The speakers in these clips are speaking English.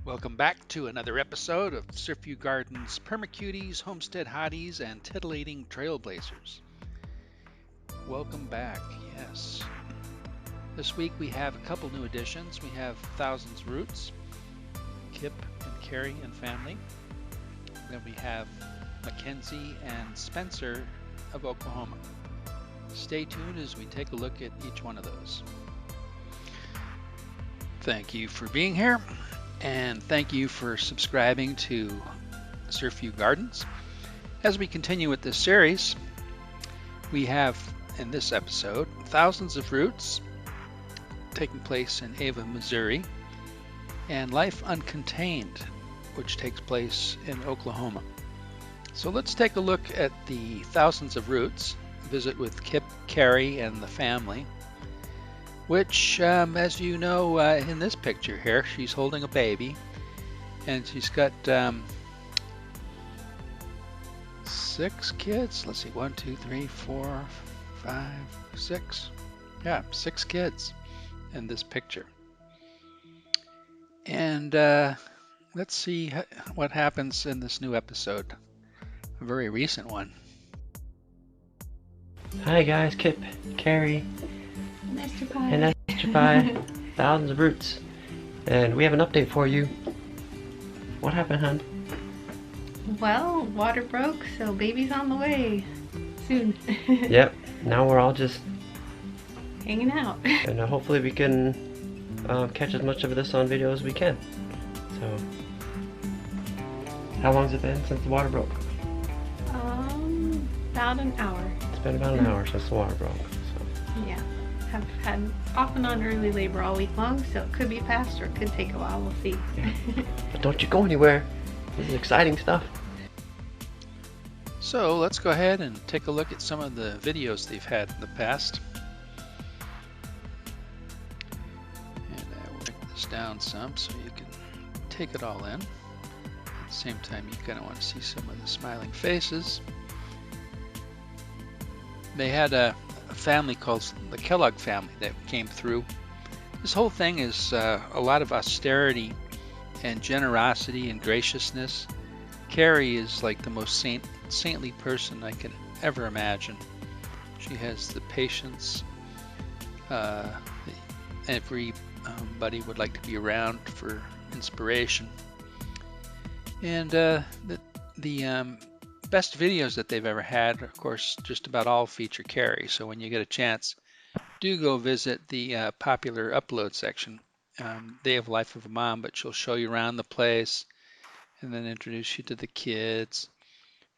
Welcome back to another episode of Surfview Gardens, Permacuties, Homestead Hotties, and Titillating Trailblazers. Welcome back, yes. This week we have a couple new additions. We have Thousands Roots, Kip and Carrie and family. Then we have MacKenzie and Spencer of Oklahoma. Stay tuned as we take a look at each one of those. Thank you for being here. And thank you for subscribing to Surfview Gardens. As we continue with this series, we have in this episode Thousands of Roots taking place in Ava, Missouri, and Life Uncontained, which takes place in Oklahoma. So let's take a look at the Thousands of Roots, visit with Kip, Carrie, and the family. Which, as you know, in this picture here, she's holding a baby, and she's got 6 kids. Let's see, 1, 2, 3, 4, 5, 6. Yeah, 6 kids in this picture. And let's see what happens in this new episode, a very recent one. Hi guys, Kip, Carrie, Mr. Pie. and Mr. Pie, Thousands of Roots, and we have an update for you. What happened, hon? Well, water broke, so baby's on the way soon. Yep, now we're all just hanging out. and hopefully we can catch as much of this on video as we can. So, how long's it been since the water broke? About an hour. It's been about an hour since the water broke. So. Yeah, have had off and on early labor all week long, so it could be fast or it could take a while. We'll see. Yeah. But don't you go anywhere. This is exciting stuff. So let's go ahead and take a look at some of the videos they've had in the past. And we'll break this down some so you can take it all in. At the same time, you kind of want to see some of the smiling faces. They had a family called the Kellogg family that came through. This whole thing is a lot of austerity and generosity and graciousness. Carrie is like the most saintly person I could ever imagine. She has the patience. Everybody would like to be around for inspiration. And the best videos that they've ever had, of course, just about all feature Carrie. So when you get a chance, do go visit the popular upload section. They have Life of a Mom, but she'll show you around the place and then introduce you to the kids.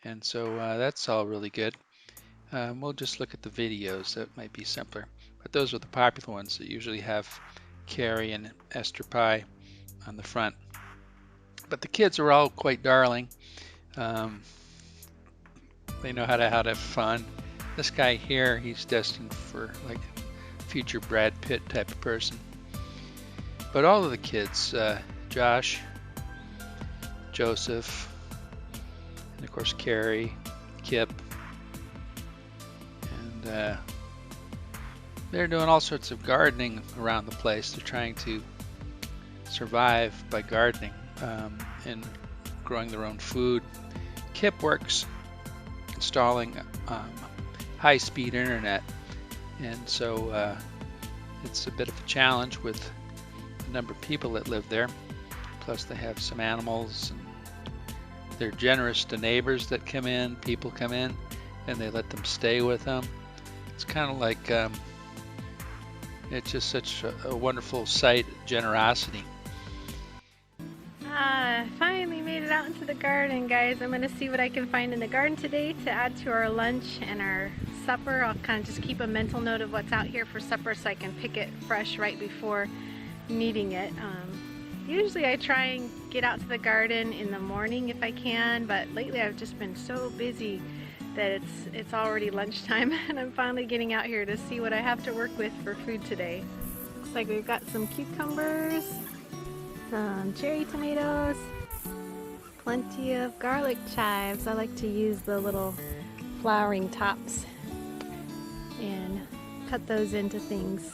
And so that's all really good. We'll just look at the videos. That might be simpler. But those are the popular ones that usually have Carrie and Esther Pie on the front. But the kids are all quite darling. They know how to have fun. This guy here, he's destined for like a future Brad Pitt type of person. But all of the kids, Josh, Joseph, and of course Carrie, Kip, and they're doing all sorts of gardening around the place. They're trying to survive by gardening and growing their own food. Kip works installing high-speed internet, and so it's a bit of a challenge with the number of people that live there. Plus they have some animals, and they're generous to neighbors that come in. People come in and they let them stay with them. It's kind of like it's just such a wonderful sight, generosity. Finally made it out into the garden, guys. I'm gonna see what I can find in the garden today to add to our lunch and our supper. I'll kind of just keep a mental note of what's out here for supper so I can pick it fresh right before needing it. Usually I try and get out to the garden in the morning if I can, but lately I've just been so busy that it's already lunchtime and I'm finally getting out here to see what I have to work with for food today. Looks like we've got some cucumbers, some cherry tomatoes, plenty of garlic chives. I like to use the little flowering tops and cut those into things.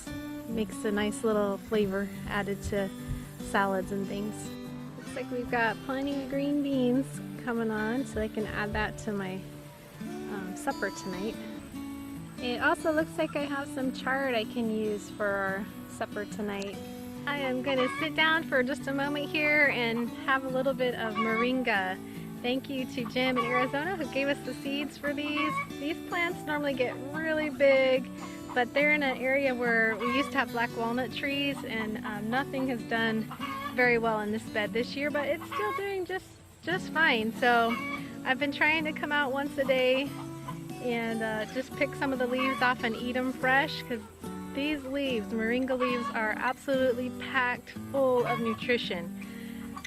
Makes a nice little flavor added to salads and things. like we've got plenty of green beans coming on, so I can add that to my supper tonight. It also looks like I have some chard I can use for our supper tonight. I am going to sit down for just a moment here and have a little bit of moringa. Thank you to Jim in Arizona who gave us the seeds for these. These plants normally get really big, but they're in an area where we used to have black walnut trees, and nothing has done very well in this bed this year, but it's still doing just fine. So I've been trying to come out once a day and just pick some of the leaves off and eat them fresh, because these leaves, moringa leaves, are absolutely packed full of nutrition.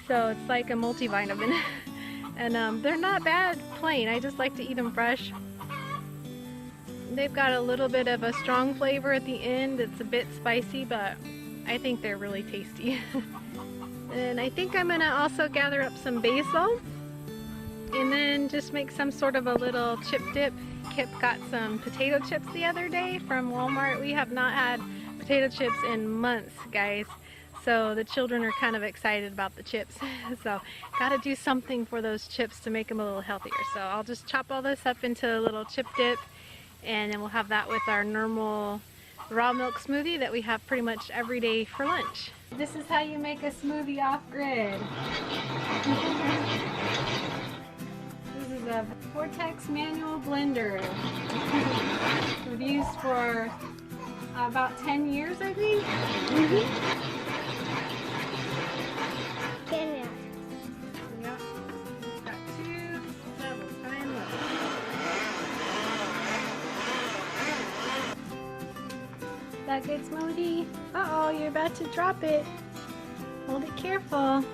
So it's like a multivitamin. And they're not bad plain. I just like to eat them fresh. They've got a little bit of a strong flavor at the end. It's a bit spicy, but I think they're really tasty. And I think I'm gonna also gather up some basil and then just make some sort of a little chip dip. Kip got some potato chips the other day from Walmart. We have not had potato chips in months, guys. So the children are kind of excited about the chips. So gotta do something for those chips to make them a little healthier. So I'll just chop all this up into a little chip dip, and then we'll have that with our normal raw milk smoothie that we have pretty much every day for lunch. This is how you make a smoothie off-grid. This is a Vortex manual blender. We've used for about 10 years, I think. Yeah. Yep. Got 2 levels. Fine levels. That good smoothie? Uh-oh, you're about to drop it. Hold it careful.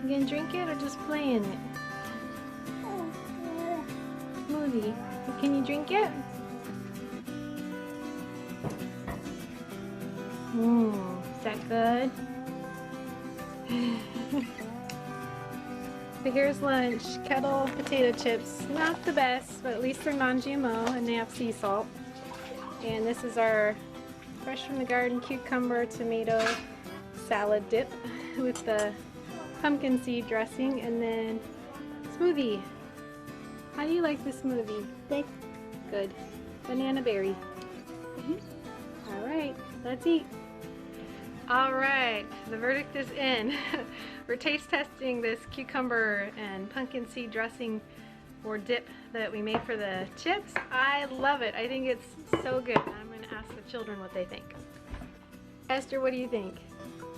You gonna drink it or just play in it? Smoothie. Can you drink it? Is that good? So here's lunch. Kettle potato chips. Not the best, but at least they're non-GMO and they have sea salt. And this is our fresh from the garden cucumber tomato salad dip with the pumpkin seed dressing, and then smoothie. How do you like the smoothie? Good. Good. Banana berry. All right, let's eat. All right, the verdict is in. We're taste testing this cucumber and pumpkin seed dressing or dip that we made for the chips. I love it. I think it's so good. I'm going to ask the children what they think. Esther, what do you think?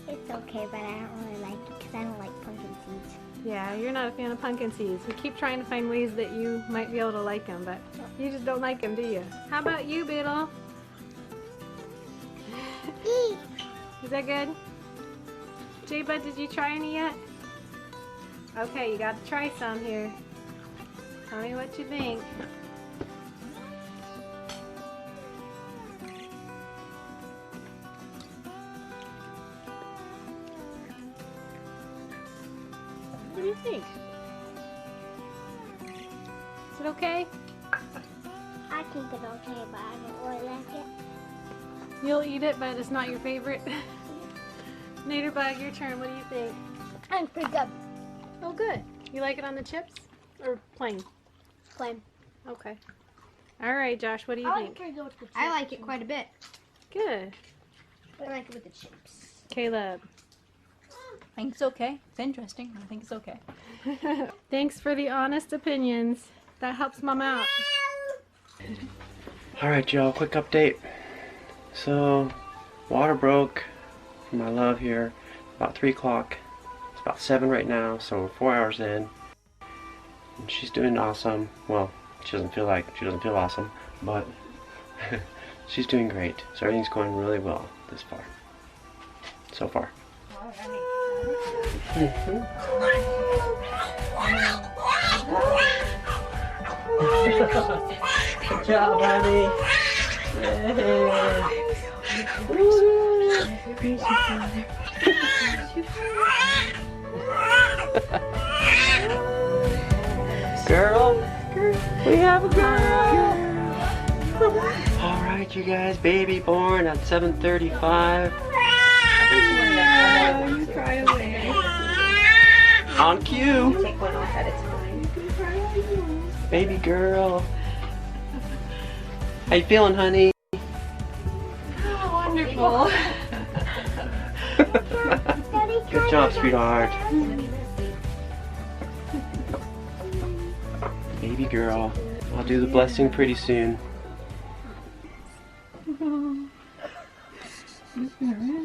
It's okay, but I don't really like it because I don't like pumpkin seeds. Yeah, you're not a fan of pumpkin seeds. We keep trying to find ways that you might be able to like them, but you just don't like them, do you? How about you, Beetle? Is that good? J-Bud, did you try any yet? Okay, you got to try some here. Tell me what you think. What do you think? Is it okay? I think it's okay, but I don't really like it. You'll eat it, but it's not your favorite. Naderbug, your turn. What do you think? I'm pretty good. Oh, good. You like it on the chips or plain? Plain. Okay. All right, Josh. What do you think? pretty good with the chips. I like it quite a bit. Good. I like it with the chips. Caleb. I think it's okay. It's interesting. I think it's okay. Thanks for the honest opinions. That helps Mom out. Alright, y'all, quick update. So, water broke for my love here about 3 o'clock. It's about 7 right now, so we're 4 hours in. And she's doing awesome. Well, she doesn't feel awesome, but she's doing great. So everything's going really well this far. So far. Good job, honey. Girl, we have a girl. All right, you guys, baby born at 7:35. Oh, you cry away. On cue. Take one off at a time. Baby girl. How you feeling, honey? Wonderful. Good job, sweetheart. Baby girl. I'll do the blessing pretty soon.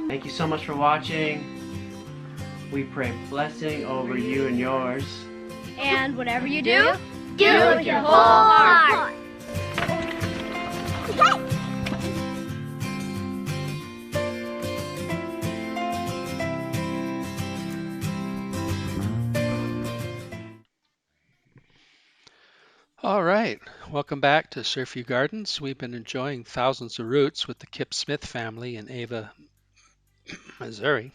Thank you so much for watching. We pray blessing over you and yours. And whatever you do, do it with your whole heart. All right, welcome back to Surfview Gardens. We've been enjoying thousands of roots with the Kip Smyth family in Ava, Missouri.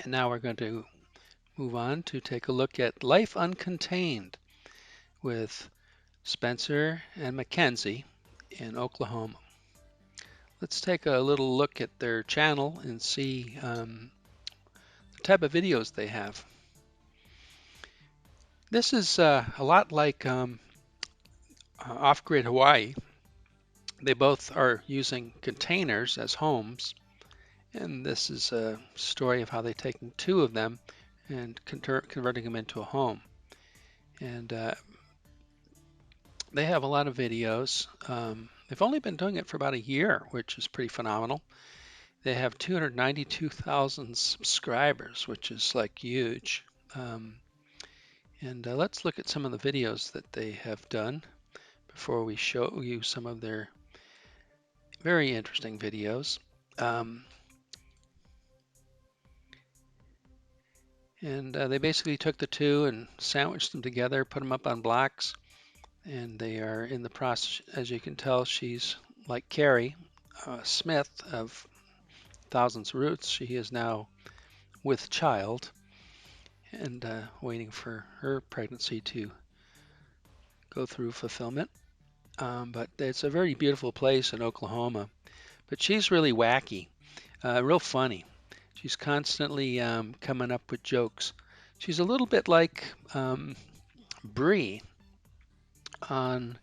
And now we're going to move on to take a look at Life Uncontained with Spencer and MacKenzie in Oklahoma. Let's take a little look at their channel and see the type of videos they have. This is a lot like Off-Grid Hawaii. They both are using containers as homes, and this is a story of how they're taking two of them and converting them into a home. And they have a lot of videos. They've only been doing it for about a year, which is pretty phenomenal. They have 292,000 subscribers, which is like huge. And let's look at some of the videos that they have done before we show you some of their very interesting videos. And they basically took the two and sandwiched them together, put them up on blocks, and they are in the process. As you can tell, she's like Carrie Smyth of Thousands of Roots. She is now with child and waiting for her pregnancy to go through fulfillment. But it's a very beautiful place in Oklahoma. But she's really wacky, real funny. She's constantly coming up with jokes. She's a little bit like Bree on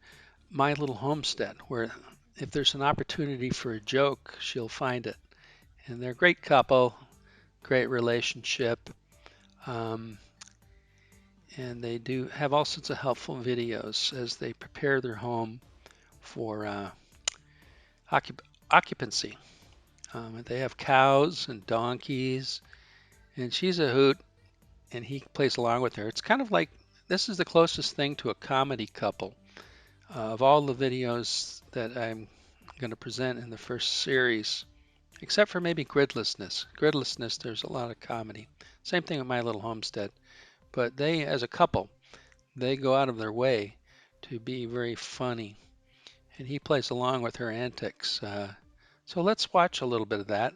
My Little Homestead, where if there's an opportunity for a joke, she'll find it. And they're a great couple, great relationship. And they do have all sorts of helpful videos as they prepare their home for occupancy. They have cows and donkeys, and she's a hoot, and he plays along with her. It's kind of like, this is the closest thing to a comedy couple of all the videos that I'm going to present in the first series, except for maybe Gridlessness. Gridlessness, there's a lot of comedy. Same thing with My Little Homestead. But they, as a couple, they go out of their way to be very funny. And he plays along with her antics. So let's watch a little bit of that.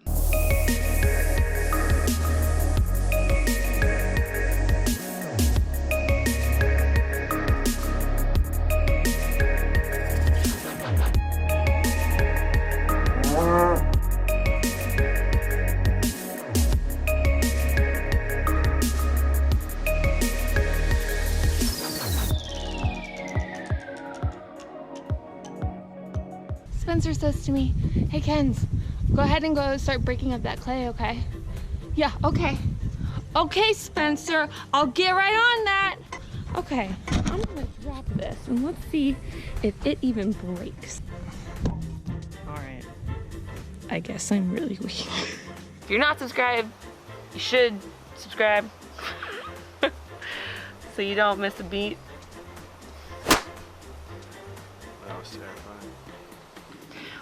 Spencer says to me, "Hey Kenz, go ahead and go start breaking up that clay, okay?" Yeah, okay. Okay, Spencer, I'll get right on that. Okay, I'm gonna drop this and let's see if it even breaks. All right. I guess I'm really weak. If you're not subscribed, you should subscribe so you don't miss a beat. That was terrifying.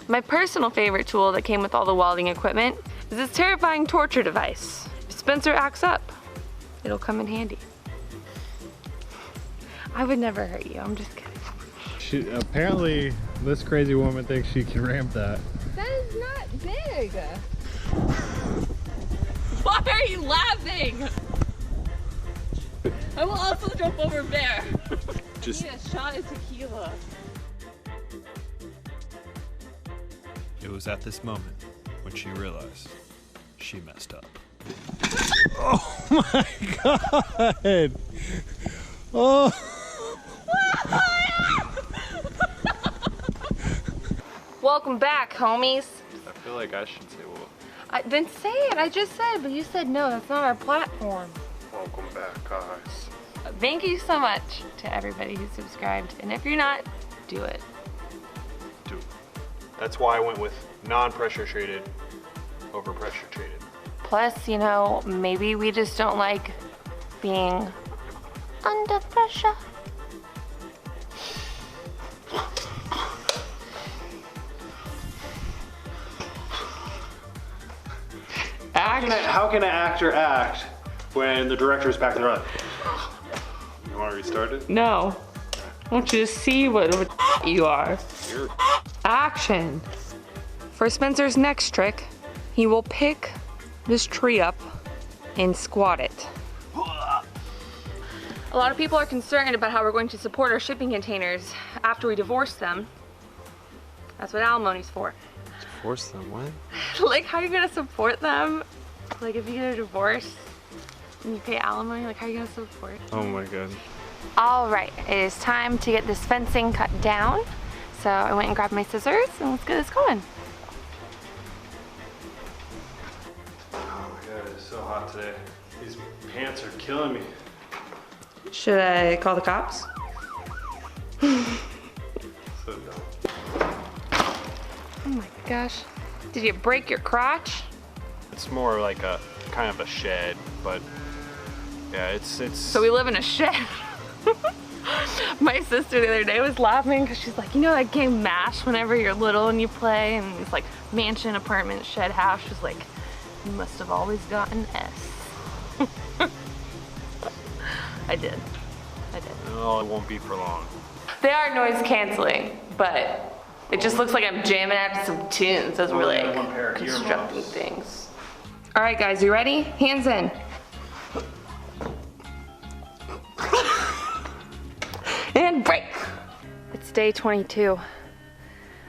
My personal favorite tool that came with all the welding equipment is this terrifying torture device. If Spencer acts up, it'll come in handy. I would never hurt you, I'm just kidding. Apparently, this crazy woman thinks she can ramp that. That is not big. Why are you laughing? I will also jump over there. Just Need a shot of tequila. It was at this moment when she realized she messed up. Oh my god! Oh! Welcome back, homies. I feel like I should say well. Then say it. I just said, but you said no. That's not our platform. Welcome back, guys. Thank you so much to everybody who subscribed. And if you're not, do it. Do it. That's why I went with non-pressure treated over pressure treated. Plus, you know, maybe we just don't like being under pressure. How can an actor act when the director is back there like, you want to restart it? No. I want you to see what you are. Action. For Spencer's next trick, he will pick this tree up and squat it. A lot of people are concerned about how we're going to support our shipping containers after we divorce them. That's what alimony's for. Force them, what? Like, how are you gonna support them? Like, if you get a divorce and you pay alimony, like, how are you gonna support? Oh my god. All right, it is time to get this fencing cut down. So I went and grabbed my scissors and let's get this going. Oh my god, it's so hot today. These pants are killing me. Should I call the cops? So dumb. Oh my gosh. Did you break your crotch? It's more like a kind of a shed, but yeah, it's. So we live in a shed. My sister the other day was laughing because she's like, you know that game MASH whenever you're little and you play and it's like mansion, apartment, shed, house. She's like, you must have always gotten S. I did. Oh, it won't be for long. They are noise canceling, but it just looks like I'm jamming out to some tunes as we're like constructing things. All right, guys, you ready? Hands in. And break. It's day 22.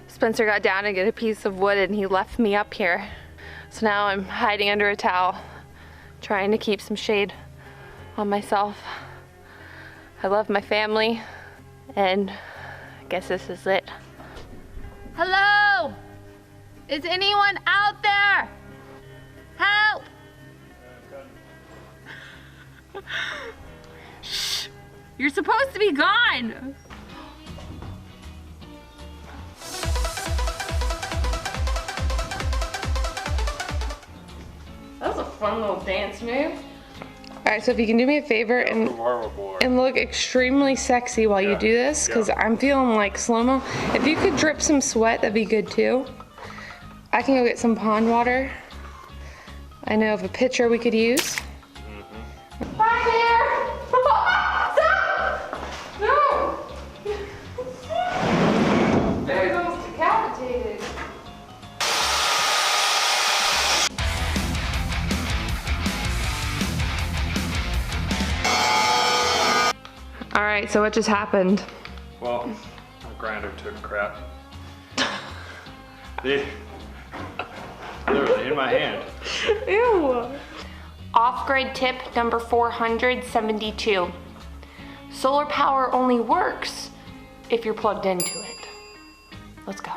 Spencer got down to get a piece of wood and he left me up here. So now I'm hiding under a towel, trying to keep some shade on myself. I love my family, and I guess this is it. Hello? Is anyone out there? Help! Shh! You're supposed to be gone! That was a fun little dance move. Alright, so if you can do me a favor and look extremely sexy while you do this, because I'm feeling like slow-mo. If you could drip some sweat, that'd be good too. I can go get some pond water. I know of a pitcher we could use. Back there! Stop! No! There's almost decapitated. All right, so what just happened? Well, my grinder took crap. Literally in my hand. Ew. Off-grid tip number 472. Solar power only works if you're plugged into it. Let's go.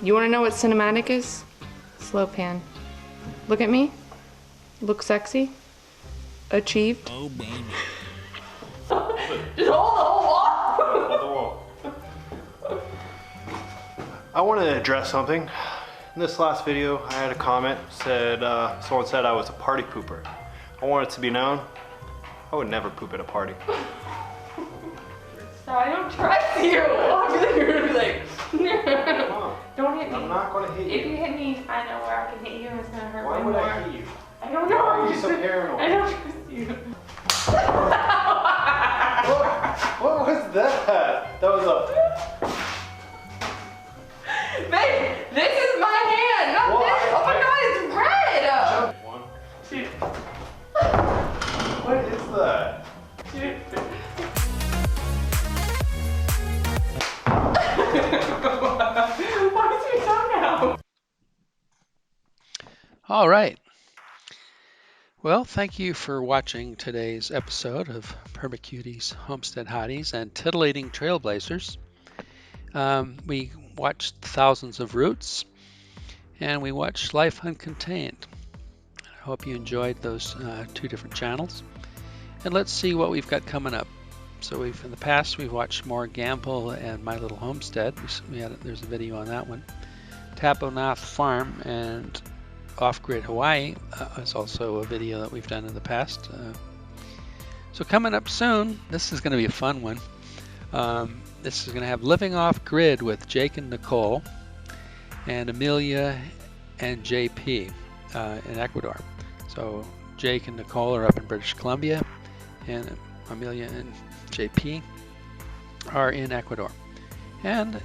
You wanna know what cinematic is? Slow pan. Look at me. Look sexy. Achieved. Oh baby. Just hold the whole wall. I wanted to address something. In this last video, I had a comment, someone said I was a party pooper. I want it to be known, I would never poop at a party. So I don't trust you. You're like, don't hit me. I'm not gonna hit you. If you hit me, I know where I can hit you and it's gonna hurt Why way would more. I hit you? I don't know. Why are you so paranoid? I don't trust you. What was that? That was a... Babe, this is my hand, not Well, this. Oh my god, it's red. One. Dude. What is that? Dude. Why is your tongue out? All right. Well, thank you for watching today's episode of Permacuties, Homestead Hotties, and Titillating Trailblazers. We watched Thousands of Roots, and we watched Life Uncontained. I hope you enjoyed those two different channels. And let's see what we've got coming up. So in the past, we've watched more Gamble and My Little Homestead. There's a video on that one. Taponath Farm and Off-Grid Hawaii is also a video that we've done in the past. So coming up soon, this is going to be a fun one. This is going to have Living Off-Grid with Jake and Nicole and Amelia and JP in Ecuador. So Jake and Nicole are up in British Columbia, and Amelia and JP are in Ecuador. And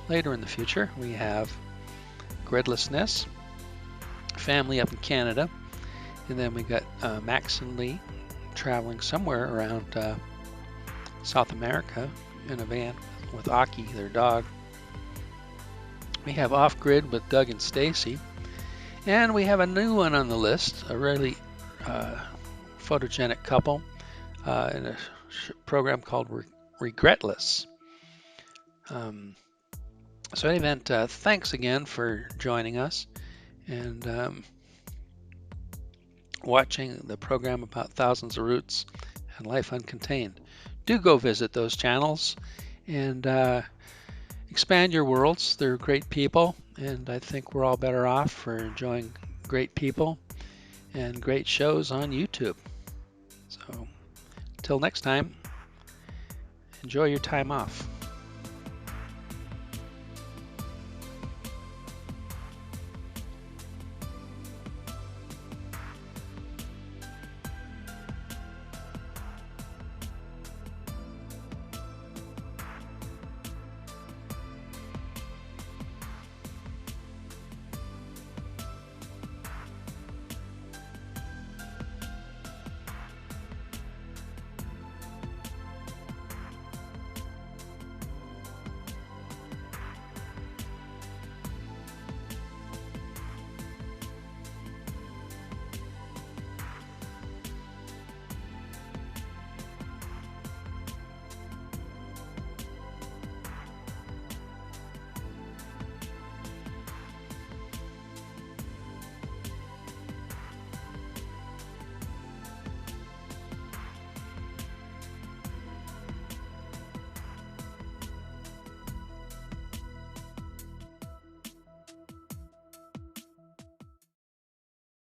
later in the future, we have Gridlessness family up in Canada, and then we got Max and Lee traveling somewhere around South America in a van with Aki, their dog. We have Off-Grid with Doug and Stacy, and we have a new one on the list, a really photogenic couple in a program called Regretless. So in any event, thanks again for joining us and watching the program about Thousands of Roots and Life Uncontained. Do go visit those channels and expand your worlds. They're great people, and I think we're all better off for enjoying great people and great shows on YouTube. So until next time, enjoy your time off.